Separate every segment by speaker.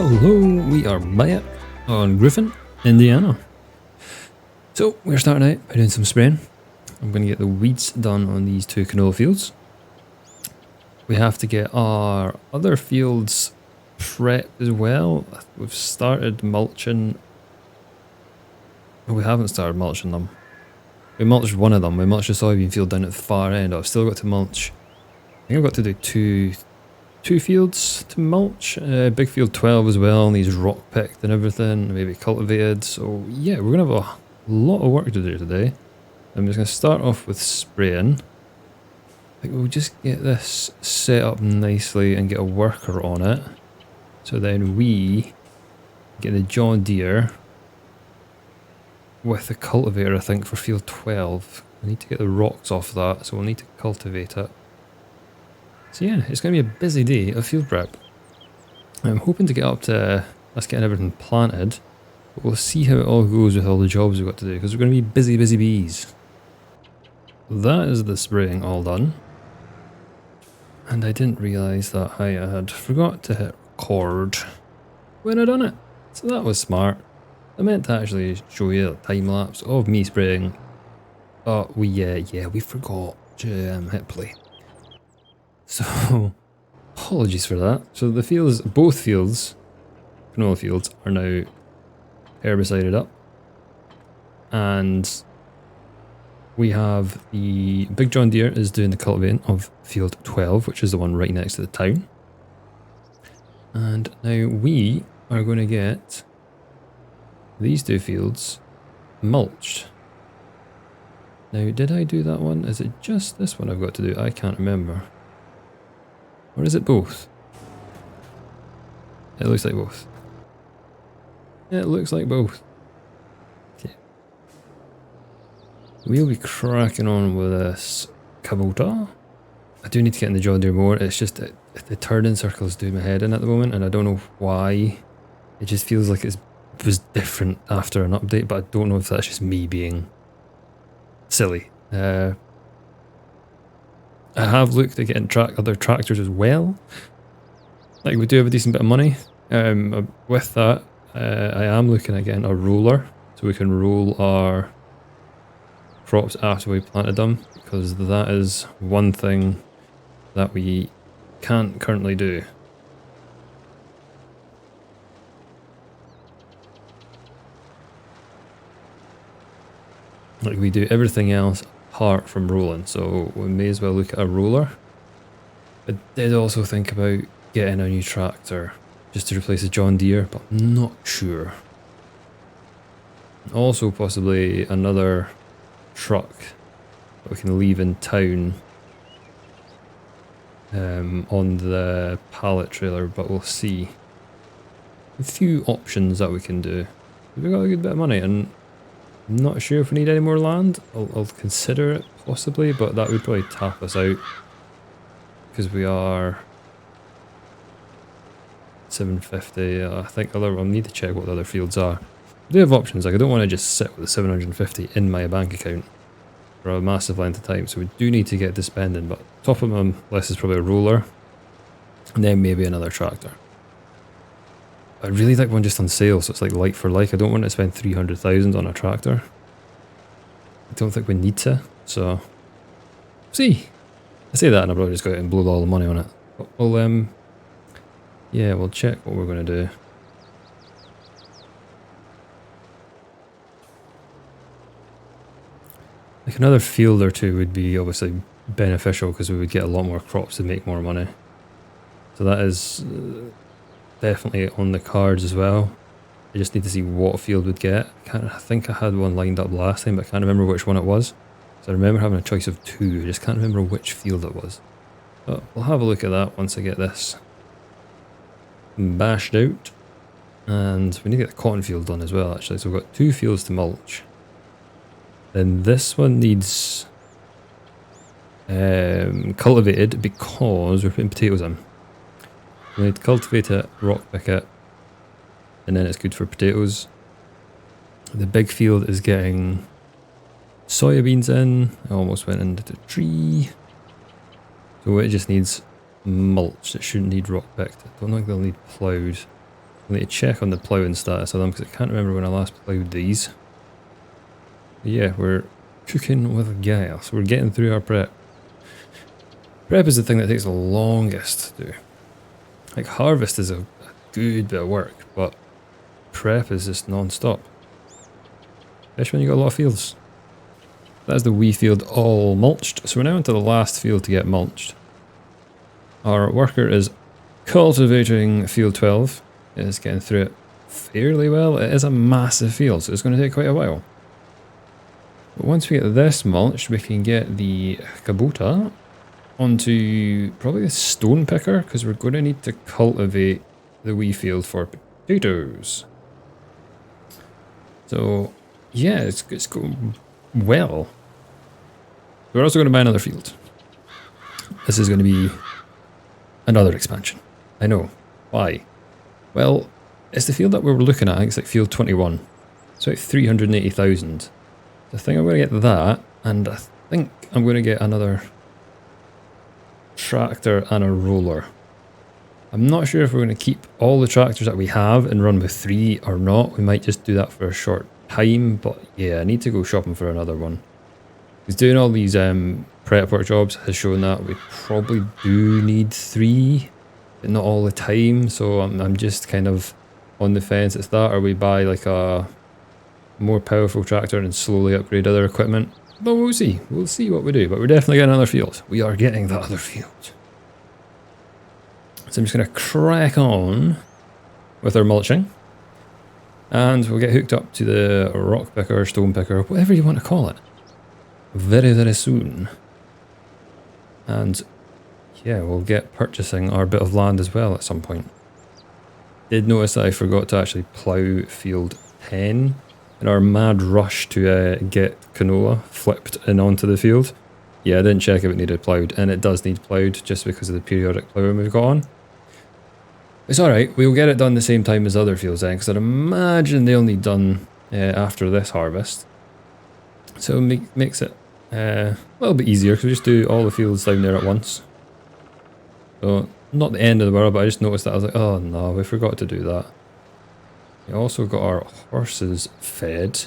Speaker 1: Hello, we are back on Griffin, Indiana. So we're starting out by doing some spraying. I'm going to get the weeds done on these two canola fields. We have to get our other fields prepped as well. We've started mulching. We haven't started mulching them. We mulched one of them. We mulched the soybean field down at the far end. I've still got to mulch. I think I've got to do two fields to mulch. Big field 12 as well, needs rock picked and everything, maybe cultivated. So yeah, we're going to have a lot of work to do today. I'm just going to start off with spraying. I think we'll just get this set up nicely and get a worker on it. So then we get the John Deere with the cultivator, I think, for field 12. We need to get the rocks off that, so we'll need to cultivate it. So yeah, it's going to be a busy day of field prep. I'm hoping to get up to us getting everything planted, but we'll see how it all goes with all the jobs we've got to do, because we're going to be busy bees. That is the spraying all done. And I didn't realise that I had forgot to hit record when I done it. So that was smart. I meant to actually show you a time lapse of me spraying, but we forgot to hit play. So, apologies for that. So the fields, both fields, canola fields, are now herbicided up. And we have the Big John Deere is doing the cultivating of field 12, which is the one right next to the town. And now we are going to get these two fields mulched. Now, did I do that one? Is it just this one I've got to do? I can't remember. Or is it both? It looks like both. It looks like both. Okay. We'll be cracking on with this Kubota. I do need to get in the John Deere more. It's just that the turning circle is doing my head in at the moment, and I don't know why. It just feels like it was different after an update, but I don't know if that's just me being silly. I have looked at getting other tractors as well. Like, we do have a decent bit of money. With that, I am looking at getting a roller, so we can roll our crops after we planted them, because that is one thing that we can't currently do. Like, we do everything else apart from rolling, so we may as well look at a roller. I did also think about getting a new tractor just to replace the John Deere, but I'm not sure. Also possibly another truck that we can leave in town on the pallet trailer, but we'll see. A few options that we can do. We've got a good bit of money, and I'm not sure if we need any more land. I'll consider it possibly, but that would probably tap us out because we are 750. I think I'll need to check what the other fields are. I do have options. Like, I don't want to just sit with the 750 in my bank account for a massive length of time, so we do need to get to spending. But top of my list is probably a roller, and then maybe another tractor. I really like one just on sale, so it's like for like. I don't want to spend 300,000 on a tractor. I don't think we need to, so see. I say that and I'll probably just go out and blow all the money on it. But we'll yeah, we'll check what we're going to do. Like, another field or two would be obviously beneficial because we would get a lot more crops and make more money. So that is definitely on the cards as well. I just need to see what field we'd get. I think I had one lined up last time, but I can't remember which one it was. So I remember having a choice of two, I just can't remember which field it was. But we'll have a look at that once I get this bashed out. And we need to get the cotton field done as well, actually. So we've got two fields to mulch. Then this one needs cultivated because we're putting potatoes in. We need to cultivate it, rock pick it, and then it's good for potatoes. The big field is getting soybeans in. I almost went into the tree. So it just needs mulch. It shouldn't need rock picked. I don't think they'll need ploughed. I need to check on the ploughing status of them because I can't remember when I last ploughed these. But yeah, we're cooking with gas. We're getting through our prep. Prep is the thing that takes the longest to do. Like harvest is a good bit of work, but prep is just non-stop. Especially when you got a lot of fields. That's the wee field all mulched. So we're now into the last field to get mulched. Our worker is cultivating field 12. It is getting through it fairly well. It is a massive field, so it's going to take quite a while. But once we get this mulched, we can get the Kubota onto probably the stone picker, because we're going to need to cultivate the wee field for potatoes. So yeah, it's going well. We're also going to buy another field. This is going to be another expansion. I know. Why? Well, it's the field that we were looking at. I think it's like field 21. It's like 380,000. I think I'm going to get that, and I think I'm going to get another tractor and a roller. I'm not sure if we're going to keep all the tractors that we have and run with 3 or not. We might just do that for a short time, but yeah, I need to go shopping for another one. Because doing all these prep work jobs has shown that we probably do need 3, but not all the time, so I'm just kind of on the fence. It's that, or we buy like a more powerful tractor and slowly upgrade other equipment. But we'll see. We'll see what we do. But we're definitely getting another field. We are getting that other field. So I'm just going to crack on with our mulching. And we'll get hooked up to the rock picker, stone picker, whatever you want to call it. Very, very soon. And yeah, we'll get purchasing our bit of land as well at some point. Did notice that I forgot to actually plough field 10 in our mad rush to get canola flipped in onto the field. Yeah, I didn't check if it needed ploughed, and it does need ploughed just because of the periodic ploughing we've got on. It's alright, we'll get it done the same time as other fields then, because I'd imagine they'll need done after this harvest. So it makes it a little bit easier, because we just do all the fields down there at once. So, not the end of the world, but I just noticed that. I was like, oh no, we forgot to do that. We also got our horses fed.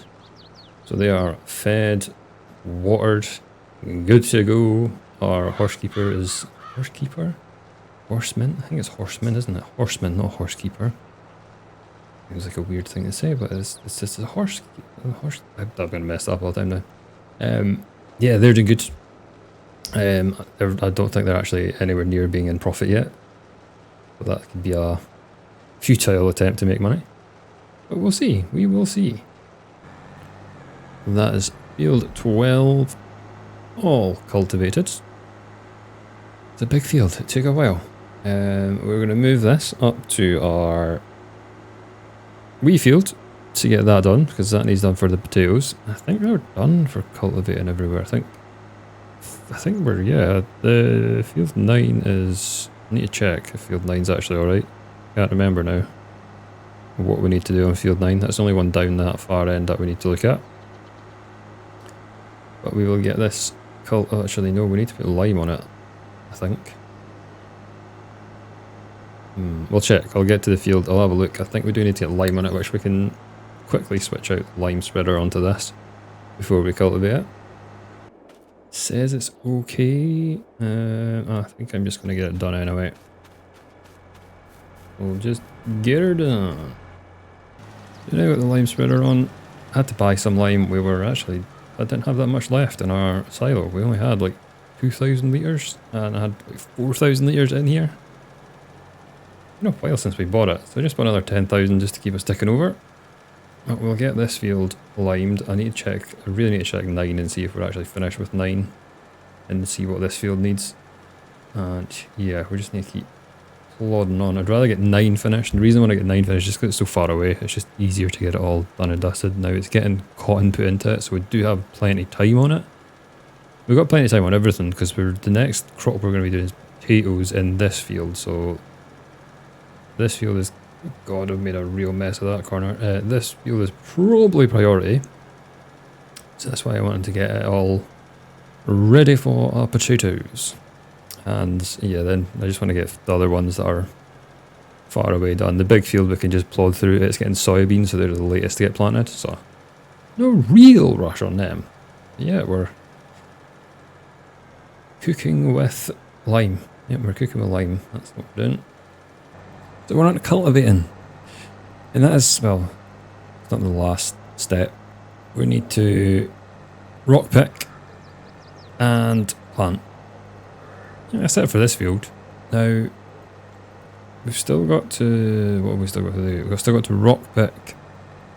Speaker 1: So they are fed, watered, good to go. Our horsekeeper is... Horsekeeper? Horseman? I think it's horseman, isn't it? Horseman, not horsekeeper. It was like a weird thing to say, but it's just a horse... I'm going to mess up all the time now. Yeah, they're doing good. I don't think they're actually anywhere near being in profit yet. But that could be a futile attempt to make money. But we'll see. We will see. That is field 12. All cultivated. It's a big field. It took a while. We're going to move this up to our wee field to get that done, because that needs done for the potatoes. I think we're done for cultivating everywhere. I think we're, yeah, the field 9 is... I need to check if field 9's actually alright. Can't remember now what we need to do on field 9. That's the only one down that far end that we need to look at. But we will get this oh, actually no, we need to put lime on it, I think. We'll check. I'll get to the field, I'll have a look. I think we do need to get lime on it, which we can quickly switch out the lime spreader onto this before we cultivate it. Says it's okay. I think I'm just going to get it done anyway. We'll just get her done. So now I got the lime spreader on. I had to buy some lime. I didn't have that much left in our silo. We only had like 2,000 litres, and I had like 4,000 litres in here. It's been a while since we bought it, so I just bought another 10,000 just to keep us ticking over. But we'll get this field limed. I need to check, I really need to check 9 and see if we're actually finished with 9 and see what this field needs. And yeah, we just need to keep plodding on. I'd rather get 9 finished. And the reason I want to get 9 finished is just because it's so far away. It's just easier to get it all done and dusted. Now it's getting cotton put into it, so we do have plenty of time on it. We've got plenty of time on everything, because the next crop we're going to be doing is potatoes in this field. So this field is... God, I've made a real mess of that corner. This field is probably priority. So that's why I wanted to get it all ready for our potatoes. And yeah, then I just want to get the other ones that are far away done. The big field we can just plod through. It's getting soybeans, so they're the latest to get planted. So no real rush on them. Yeah, we're cooking with lime. Yep, we're cooking with lime. That's what we're doing. So we're not cultivating. And that is, well, it's not the last step. We need to rock pick and plant. Yeah, that's it for this field. Now, we've still got to, what have we still got to do? We've still got to rock pick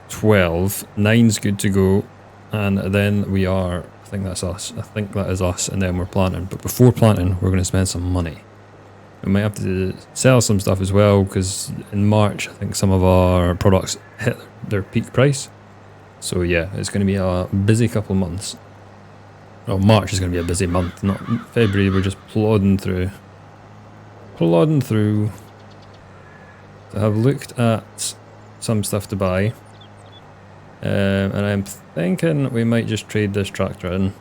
Speaker 1: 12, 9's good to go, and then we are, I think that's us, I think that is us, and then we're planting. But before planting, we're going to spend some money. We might have to sell some stuff as well, because in March, I think some of our products hit their peak price. So yeah, it's going to be a busy couple of months. Well, March is going to be a busy month, not February. We're just plodding through. Plodding through. So I've looked at some stuff to buy. And I'm thinking we might just trade this tractor in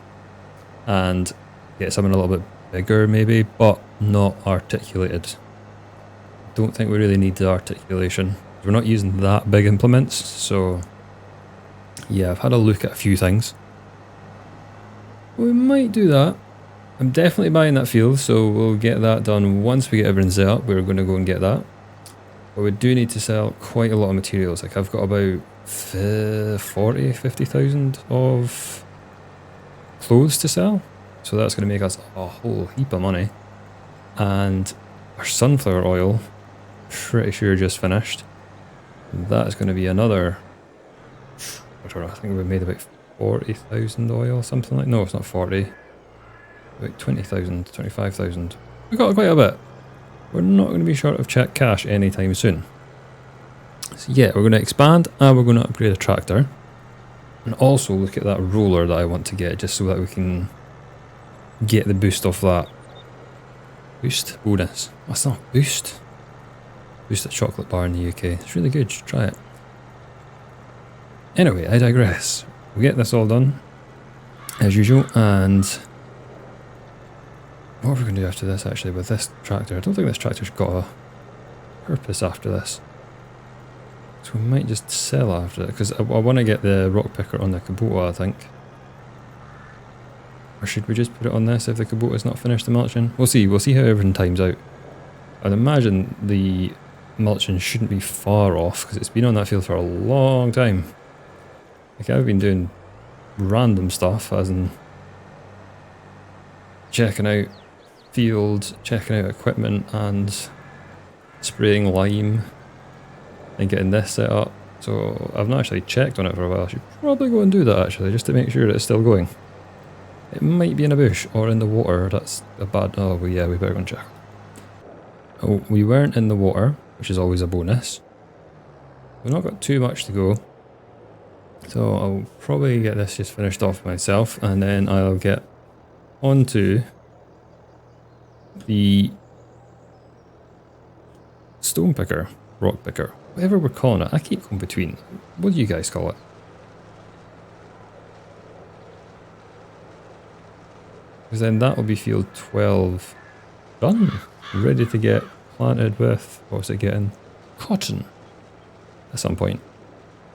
Speaker 1: and get something a little bit bigger maybe, but not articulated. Don't think we really need the articulation. We're not using that big implements, so yeah, I've had a look at a few things. We might do that. I'm definitely buying that field, so we'll get that done once we get everything set up. We're going to go and get that. But we do need to sell quite a lot of materials. Like I've got about 50,000 of clothes to sell. So that's going to make us a whole heap of money. And our sunflower oil, pretty sure just finished. That is going to be another, I don't know, I think we made about 40,000 oil, something like, no, it's not 40. About 20,000, 25,000. We got quite a bit. We're not going to be short of check cash anytime soon. So yeah, we're going to expand and we're going to upgrade a tractor. And also look at that roller that I want to get, just so that we can get the boost off that. Boost? Bonus. That's not boost. Boost a chocolate bar in the UK. It's really good, you should try it. Anyway, I digress. We'll get this all done, as usual, and what are we going to do after this actually with this tractor? I don't think this tractor's got a purpose after this. So we might just sell after it, because I want to get the rock picker on the Kubota, I think. Or should we just put it on this if the Kubota's not finished the mulching? We'll see how everything times out. I'd imagine the mulching shouldn't be far off, because it's been on that field for a long time. Like I've been doing random stuff, as in checking out fields, checking out equipment, and spraying lime, and getting this set up. So I've not actually checked on it for a while. I should probably go and do that actually, just to make sure that it's still going. It might be in a bush or in the water. That's a bad, oh well, yeah, we better go and check. Oh, we weren't in the water, which is always a bonus. We've not got too much to go. So I'll probably get this just finished off myself, and then I'll get onto the stone picker, rock picker, whatever we're calling it. I keep going between. What do you guys call it? Because then that will be field 12 done, ready to get planted with, what's it getting? Cotton at some point.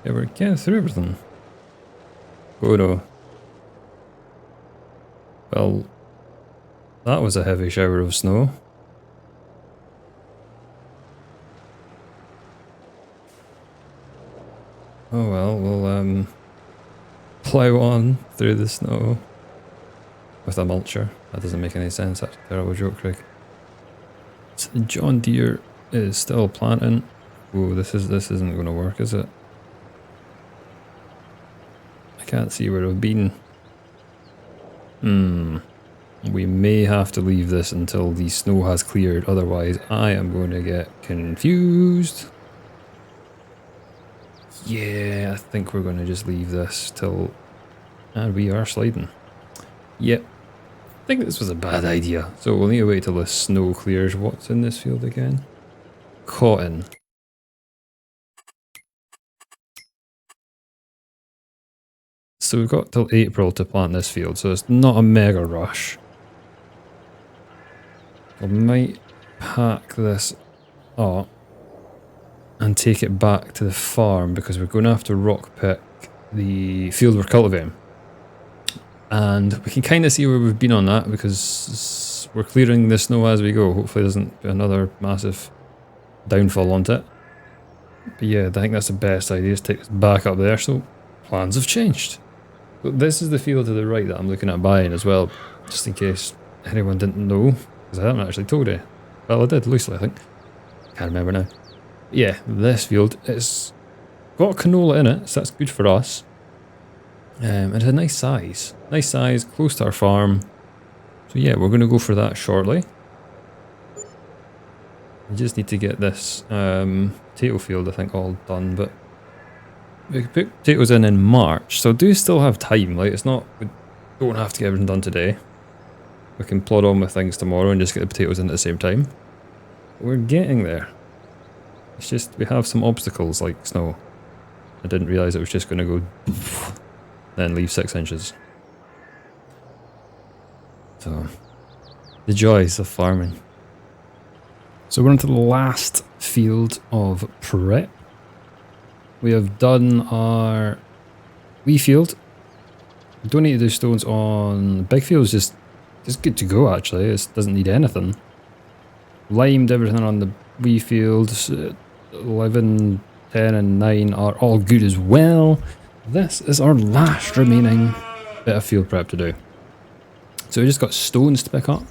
Speaker 1: Yeah, we're getting through everything. Oh no. Well, that was a heavy shower of snow. Oh well, we'll plough on through the snow with a mulcher. That doesn't make any sense, that's a terrible joke, Craig. So the John Deere is still planting. Oh, this isn't going to work, is it? I can't see where we've been. We may have to leave this until the snow has cleared, otherwise I am going to get confused. Yeah, I think we're going to just leave this till... And we are sliding. Yep. I think this was a bad idea. So we'll need to wait till the snow clears. What's in this field again? Cotton. So we've got till April to plant this field, so it's not a mega rush. I might pack this up and take it back to the farm because we're going to have to rock pick the field we're cultivating. And we can kind of see where we've been on that because we're clearing the snow as we go. Hopefully there doesn't be another massive downfall onto it. But yeah, I think that's the best idea, is take us back up there. So plans have changed. But this is the field to the right that I'm looking at buying as well, just in case anyone didn't know, because I haven't actually told you. Well, I did loosely, I think. Can't remember now. But yeah, this field, it's got canola in it, so that's good for us. It's a nice size. Nice size, close to our farm. So yeah, we're going to go for that shortly. We just need to get this potato field, I think, all done. But we can put potatoes in March, so do still have time. Like, it's not, we don't have to get everything done today. We can plod on with things tomorrow and just get the potatoes in at the same time. We're getting there. It's just, we have some obstacles like snow. I didn't realise it was just going to go then leave 6 inches. So, the joys of farming. So we're into the last field of prep. We have done our wee field. We don't need to do stones on the big field, it's good to go actually, it doesn't need anything. Limed everything on the wee fields, 11, 10 and 9 are all good as well. This is our last remaining bit of field prep to do. So we just got stones to pick up,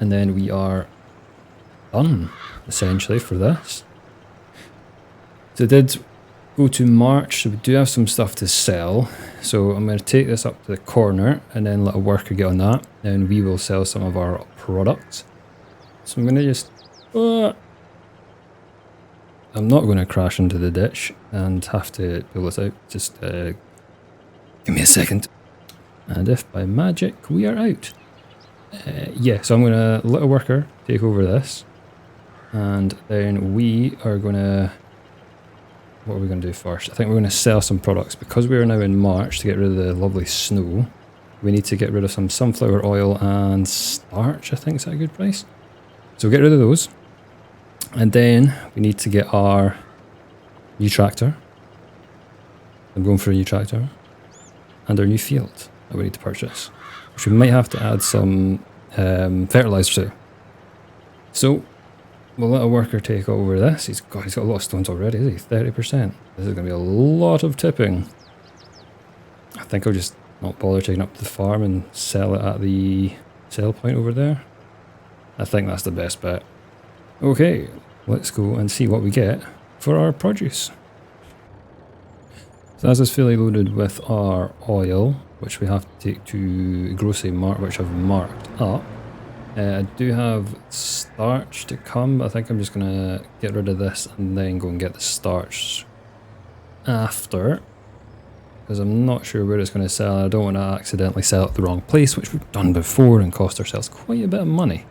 Speaker 1: and then we are done, essentially, for this. So I did go to March, so we do have some stuff to sell. So I'm going to take this up to the corner, and then let a worker get on that, and we will sell some of our products. So I'm going to just... I'm not going to crash into the ditch and have to pull this out. Just give me a second. And if by magic we are out. Yeah, so I'm going to let a worker take over this. And then we are going to... What are we going to do first? I think we're going to sell some products. Because we are now in March to get rid of the lovely snow, we need to get rid of some sunflower oil and starch, I think is that a good price? So we'll get rid of those. And then we need to get our new tractor. I'm going for a new tractor. And our new field that we need to purchase. Which we might have to add some fertilizer to. So we'll let a worker take over this. He's got a lot of stones already, is he? 30%. This is going to be a lot of tipping. I think I'll just not bother taking up to the farm and sell it at the sell point over there. I think that's the best bet. Okay, let's go and see what we get for our produce. So as is fully loaded with our oil, which we have to take to grocery mart, which I've marked up. I do have starch to come, but I think I'm just going to get rid of this and then go and get the starch after. Because I'm not sure where it's going to sell. I don't want to accidentally sell it the wrong place, which we've done before and cost ourselves quite a bit of money.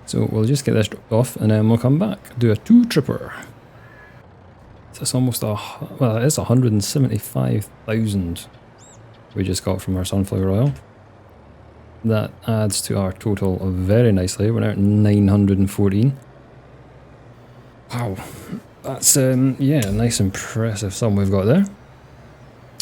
Speaker 1: So we'll just get this dropped off and then we'll come back, do a 2-tripper. So it's almost well, it's 175,000 we just got from our sunflower oil. That adds to our total very nicely. We're now at 914. Wow, that's yeah, a nice impressive sum we've got there.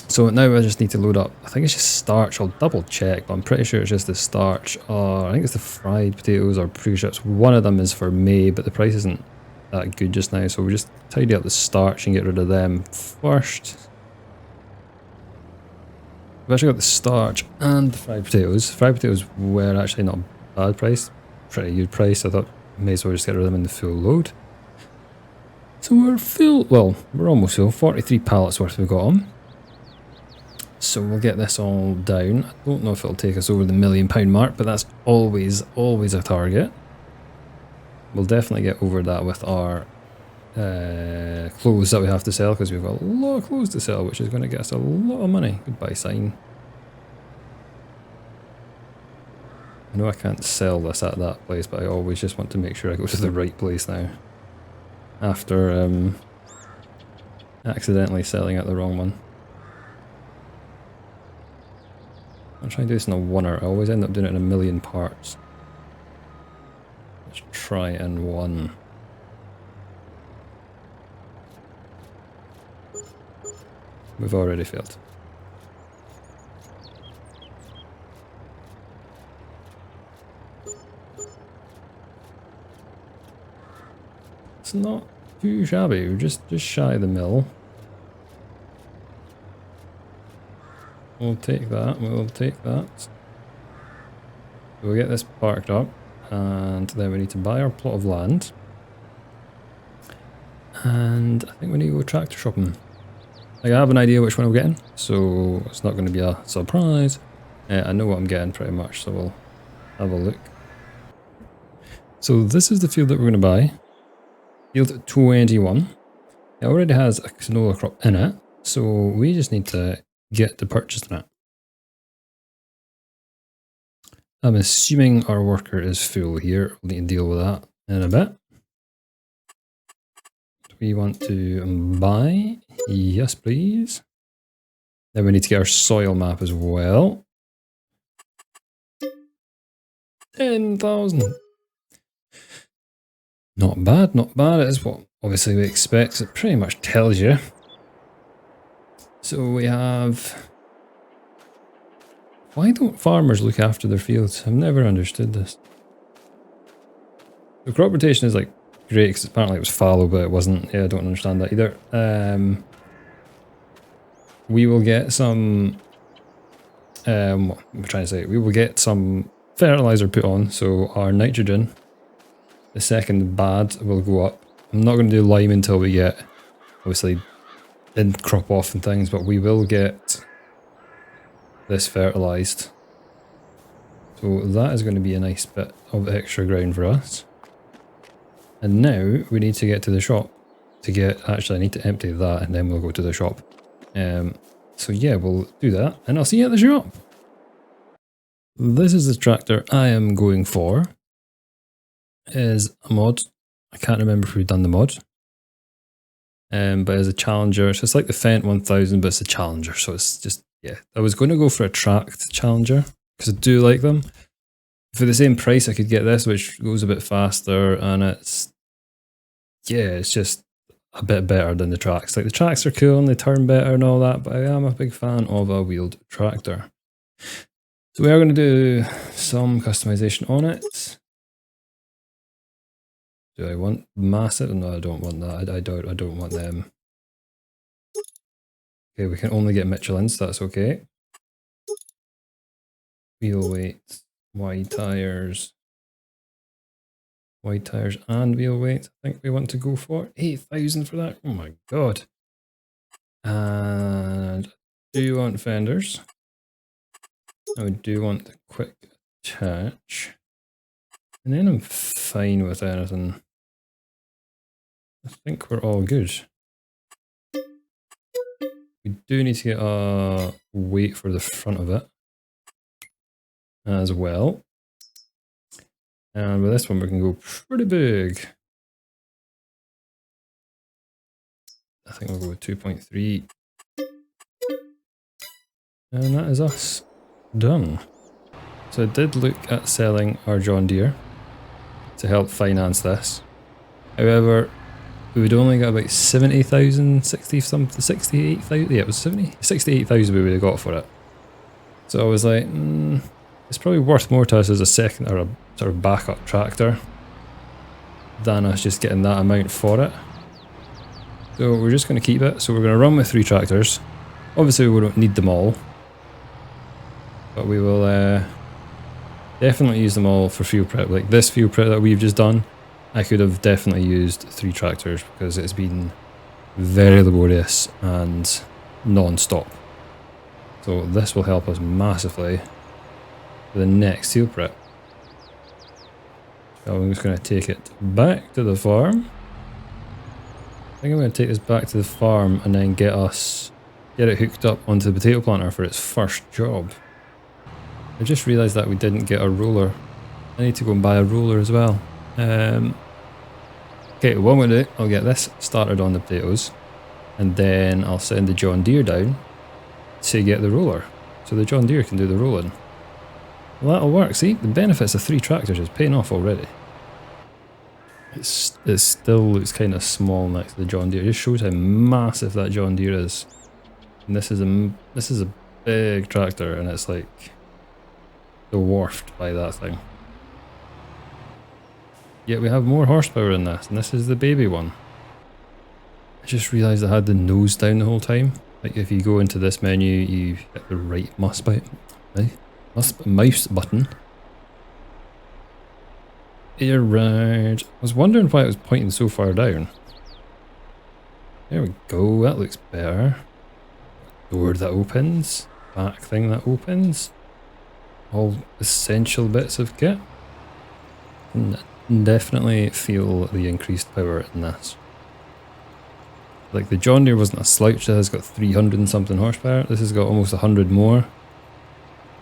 Speaker 1: So now I just need to load up, I think it's just starch, I'll double check, but I'm pretty sure it's just the starch, I think it's the fried potatoes or pre-chips. One of them is for May, but the price isn't that good just now, so we'll just tidy up the starch and get rid of them first. I've actually got the starch and the fried potatoes. Fried potatoes were actually not a bad price, pretty good price. I thought may as well just get rid of them in the full load. So we're full, well, we're almost full, 43 pallets worth we've got on. So we'll get this all down. I don't know if it'll take us over the £1 million mark, but that's always a target. We'll definitely get over that with our clothes that we have to sell, because we've got a lot of clothes to sell, which is going to get us a lot of money. Goodbye sign. I know I can't sell this at that place, but I always just want to make sure I go to the right place now. After accidentally selling at the wrong one. I'll try and do this in a oneer. I always end up doing it in a million parts. Let's try in one. we've already failed. It's not too shabby, we're just shy of the mill. We'll take that, we'll take that. We'll get this parked up, and then we need to buy our plot of land. And I think we need to go tractor shopping. Like, I have an idea which one I'm getting, so it's not going to be a surprise. I know what I'm getting pretty much, so we'll have a look. So this is the field that we're going to buy. Field 21. It already has a canola crop in it, so we just need to get to purchasing it. I'm assuming our worker is full here. We'll need to deal with that in a bit. We want to buy. Yes, please. Then we need to get our soil map as well. 10,000. Not bad, not bad. It is what obviously we expect. It pretty much tells you. So we have... Why don't farmers look after their fields? I've never understood this. The crop rotation is like great because apparently it was fallow, but it wasn't. Yeah, I don't understand that either. We will get some... what am I trying to say? We will get some fertilizer put on, so our nitrogen, the second bad, will go up. I'm not going to do lime until we get, obviously, in crop off and things, but we will get this fertilized. So that is going to be a nice bit of extra ground for us. And now we need to get to the shop to get, actually I need to empty that and then we'll go to the shop. So yeah, we'll do that and I'll see you at the shop. This is the tractor I am going for. Is a mod. I can't remember if we've done the mod. But as a Challenger, so it's like the Fendt 1000, but it's a Challenger, so it's just, yeah. I was going to go for a tracked Challenger, because I do like them. For the same price, I could get this, which goes a bit faster, and it's, yeah, it's just a bit better than the tracks. Like, the tracks are cool, and they turn better and all that, but I am a big fan of a wheeled tractor. So we are going to do some customization on it. Do I want massive? No, I don't want that. I don't want them. Okay, we can only get Michelin's, that's okay. Wheel weight, wide tires and wheel weight. I think we want to go for 8,000 for that. Oh my god. And do you want fenders? I do want the quick attach. And then I'm fine with anything. I think we're all good. We do need to get a weight for the front of it as well. And with this one we can go pretty big. I think we'll go with 2.3. And that is us done. So I did look at selling our John Deere to help finance this. However, we would only get about 70,000, 60 something, 68,000. Yeah, it was 68,000 we would have got for it. So I was like, it's probably worth more to us as a second or a sort of backup tractor than us just getting that amount for it. So we're just going to keep it. So we're going to run with 3 tractors. Obviously we don't need them all, but we will definitely use them all for field prep. Like this field prep that we've just done, I could have definitely used 3 tractors because it's been very laborious and non-stop. So this will help us massively for the next field prep. So I'm just going to take it back to the farm. I think I'm going to take this back to the farm and then get it hooked up onto the potato planter for its first job. I just realised that we didn't get a roller. I need to go and buy a roller as well. Okay, what I'm going to do, I'll get this started on the potatoes and then I'll send the John Deere down to get the roller. So the John Deere can do the rolling. Well, that'll work. See, the benefits of 3 tractors is paying off already. It still looks kind of small next to the John Deere. It just shows how massive that John Deere is. And this is a big tractor, and it's like dwarfed by that thing. Yet we have more horsepower in this, and this is the baby one. I just realised I had the nose down the whole time. Like if you go into this menu, you hit the right mouse button. You're right. I was wondering why it was pointing so far down. There we go, that looks better. Door that opens. Back thing that opens. All essential bits of kit. Definitely feel the increased power in this. Like the John Deere wasn't a slouch, it has got 300 and something horsepower. This has got almost 100 more.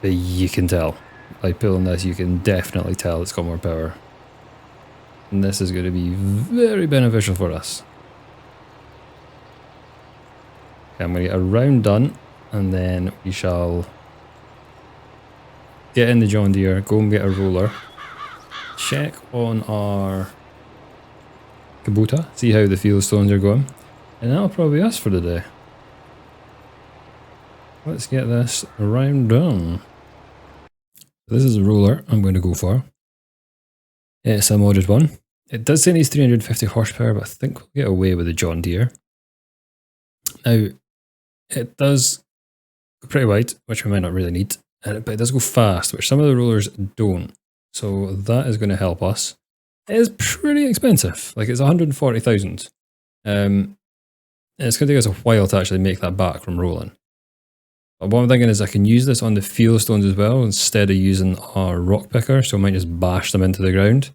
Speaker 1: But you can tell. By pulling this, you can definitely tell it's got more power. And this is going to be very beneficial for us. Okay, I'm going to get a round done, and then we shall get in the John Deere, go and get a roller, check on our Kubota, see how the field stones are going. And that'll probably be us for the day. Let's get this round done. This is a roller I'm going to go for. It's a modded one. It does say it needs 350 horsepower, but I think we'll get away with the John Deere. Now, it does go pretty wide, which we might not really need, but it does go fast, which some of the rollers don't. So that is going to help us. It is pretty expensive, like it's 140,000. It's going to take us a while to actually make that back from rolling. But what I'm thinking is I can use this on the field stones as well instead of using our rock picker, so I might just bash them into the ground.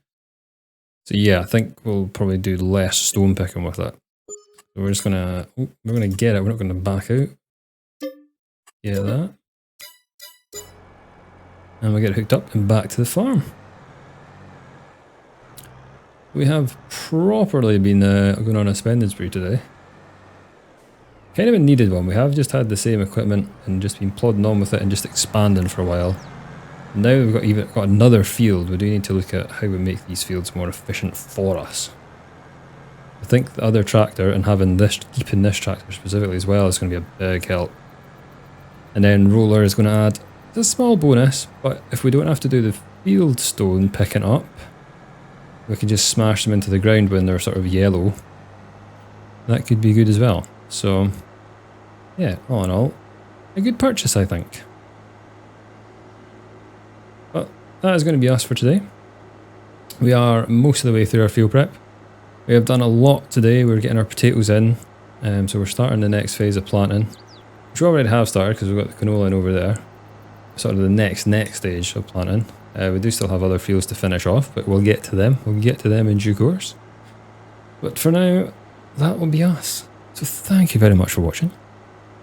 Speaker 1: So yeah, I think we'll probably do less stone picking with it. So we're just gonna, we're gonna get it, we're not gonna back out. Get that. And we get it hooked up and back to the farm. We have properly been going on a spending spree today. Kind of a needed one. We have just had the same equipment and just been plodding on with it and just expanding for a while. Now we've got another field. We do need to look at how we make these fields more efficient for us. I think the other tractor and having this, keeping this tractor specifically as well, is going to be a big help. And then roller is going to add a small bonus, but if we don't have to do the field stone picking up, we can just smash them into the ground when they're sort of yellow. That could be good as well. So yeah, all in all, a good purchase I think. But that is going to be us for today. We are most of the way through our field prep. We have done a lot today. We're getting our potatoes in, so we're starting the next phase of planting, which we already have started because we've got the canola in over there. Sort of the next stage of planting. We do still have other fields to finish off, but we'll get to them. We'll get to them in due course. But for now, that will be us. So thank you very much for watching.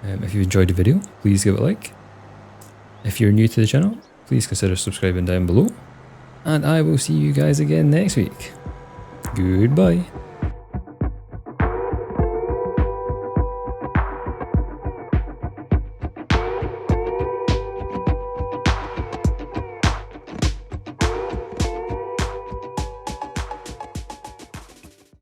Speaker 1: If you enjoyed the video, please give it a like. If you're new to the channel, please consider subscribing down below. And I will see you guys again next week. Goodbye.